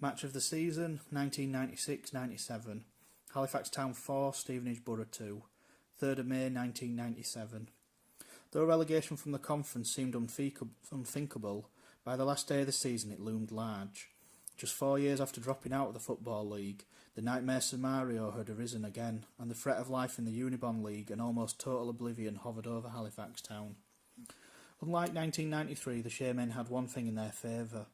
Match of the season, 1996-97. Halifax Town 4, Stevenage Borough 2. 3rd of May 1997. Though relegation from the conference seemed unthinkable, by the last day of the season it loomed large. Just 4 years after dropping out of the Football League, the nightmare scenario had arisen again, and the threat of life in the Unibond League and almost total oblivion hovered over Halifax Town. Unlike 1993, the Shaymen had one thing in their favour.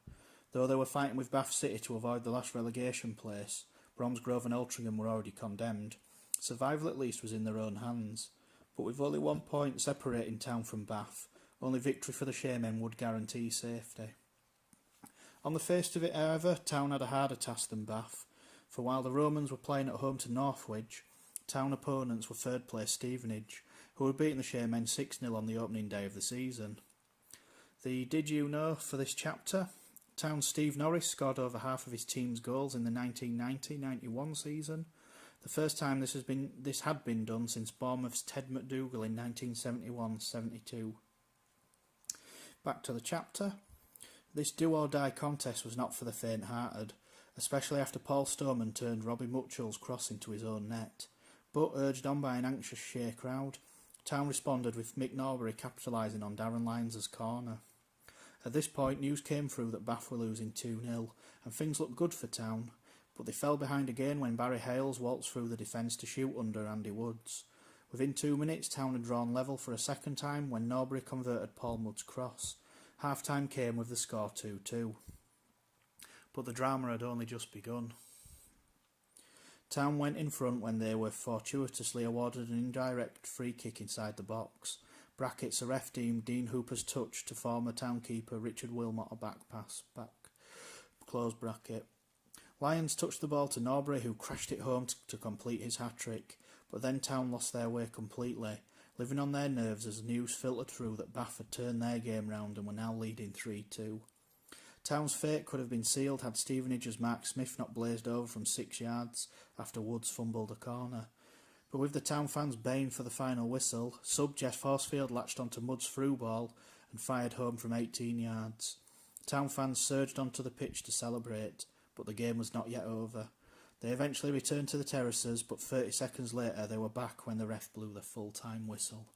Though they were fighting with Bath City to avoid the last relegation place, Bromsgrove and Altrincham were already condemned. Survival at least was in their own hands. But with only 1 point separating Town from Bath, only victory for the Shaymen would guarantee safety. On the face of it, however, Town had a harder task than Bath, for while the Romans were playing at home to Northwich, Town opponents were third place Stevenage, who had beaten the Shaymen 6-0 on the opening day of the season. The Did You Know for this chapter? Town's Steve Norris scored over half of his team's goals in the 1990-91 season, the first time this had been done since Bournemouth's Ted McDougall in 1971-72. Back to the chapter. This do-or-die contest was not for the faint-hearted, especially after Paul Stoneman turned Robbie Mutual's cross into his own net. But, urged on by an anxious Shea crowd, Town responded with Mick Norbury capitalising on Darren Lyons' corner. At this point, news came through that Bath were losing 2-0, and things looked good for Town, but they fell behind again when Barry Hales waltzed through the defence to shoot under Andy Woods. Within 2 minutes, Town had drawn level for a second time when Norbury converted Paul Mudd's cross. Half-time came with the score 2-2. But the drama had only just begun. Town went in front when they were fortuitously awarded an indirect free kick inside the box. Brackets, a ref deemed Dean Hooper's touch to former Town keeper Richard Wilmot a back pass, close bracket. Lyons touched the ball to Norbury, who crashed it home to complete his hat-trick, but then Town lost their way completely, living on their nerves as news filtered through that Bath had turned their game round and were now leading 3-2. Town's fate could have been sealed had Stevenage's Mark Smith not blazed over from 6 yards after Woods fumbled a corner. But with the Town fans baying for the final whistle, sub Jeff Horsfield latched onto Mudd's through ball and fired home from 18 yards. Town fans surged onto the pitch to celebrate, but the game was not yet over. They eventually returned to the terraces, but 30 seconds later they were back when the ref blew the full-time whistle.